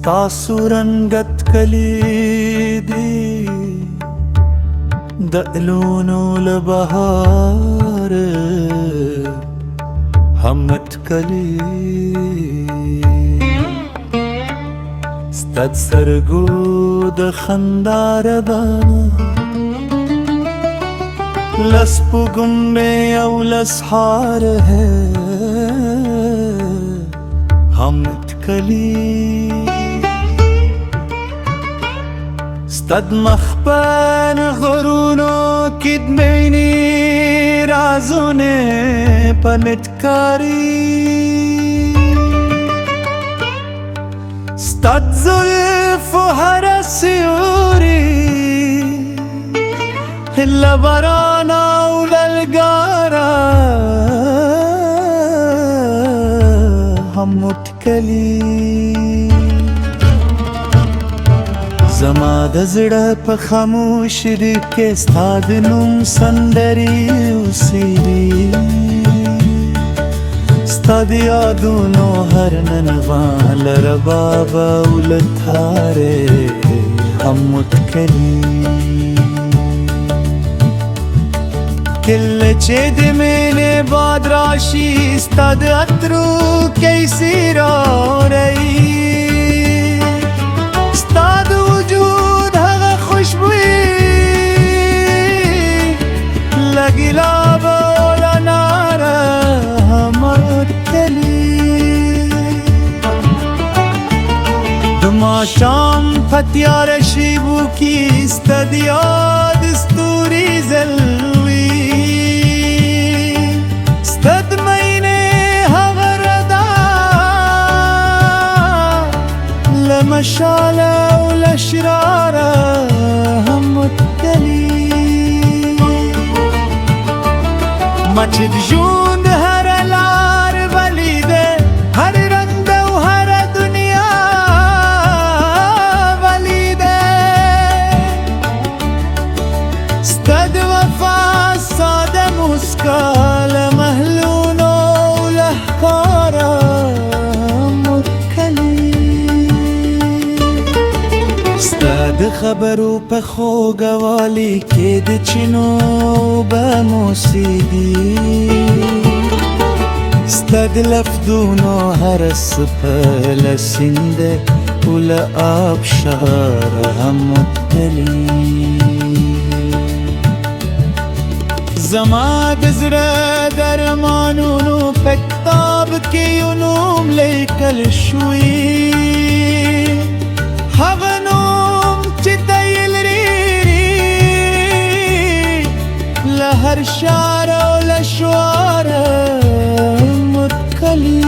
ستاسو رنګت کلی دی د الونو له بهار همت کلی ستد سرګو د خندا ربانا لس پګمبې او لس حار ہے همت کلی ستد مخبن غرونو کدمینی رازونه پنتکاری ستد زلف و هر سیوری لبرانا و للگارا همت کلی زما د زړه په خاموش دې کې ستا د نوم سندرې اوسېږي ستا د یادونو هر ننوا له رباب او له تارې هم متکلي کله چې د مینې باد راشي ستا د عطرو کیسې راوړئ گلاب اولا نارا همت کلی دما شام پتیار شیبو کی استدیاد استوری زلوی استد مینه هغردا لمشالا ولشرارا همت کلی ما چې د ژوند هره لار ولیده هر رنګ او هر دنیا ولیده ستا د وفا ساده موسکا له محلونو له ښکاره متکلي ستا د خبرو په خوږوالي کې د چینو به موسیقي ستا د لفظونو هر څه په له سینده و له آبشار هم متلي زما د زړه د ارمانونو په کتاب کې یو نوم لیکل شوی هغه نوم چې دی هر شعر او لشوار متکلی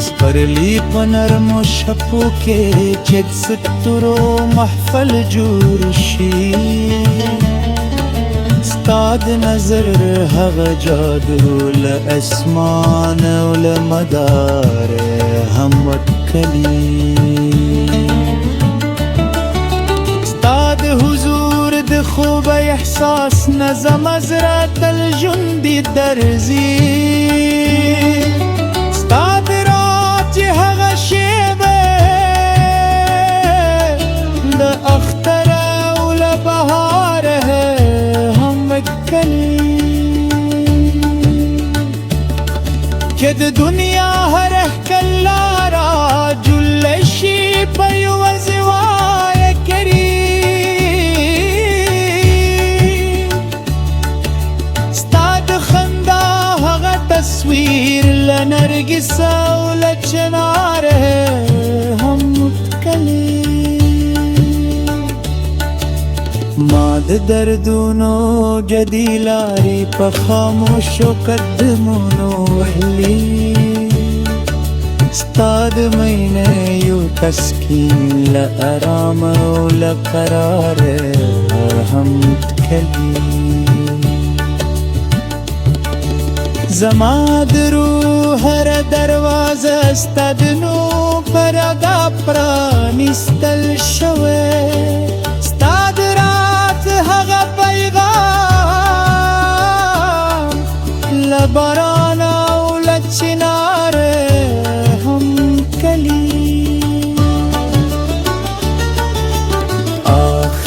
سپرلی پنرمو شپو کې چې ستورو محفل جوړ شي ستا د نظر هغه جادو له اسمان او له مدار هم متکلی خوب احساس نظم ازرات الجندی درزی ستا د رات چې هغه شیبه د اختر او له بهار هم وکلی چې د دنیا هر ښکلاره جوړ شي په یوه زوایه کري تصویر لنرگس او لچنار هم متکلی ما د دردونو جدی لاری په خاموشو قدمونو وهلی ستا د مینې یو تسکین لارام او لقرار هم متکلی زما د روح هر دروازه ستا د نو پرده پرانیستل شوې ستا د رات هغه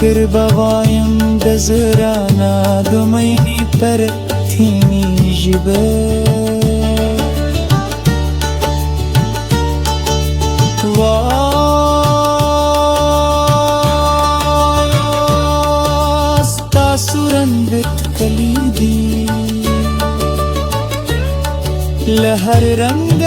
فکر بوایم دزرانا دومینی پر تینی جبه واستا سورنگت کلیدی لهر رنگ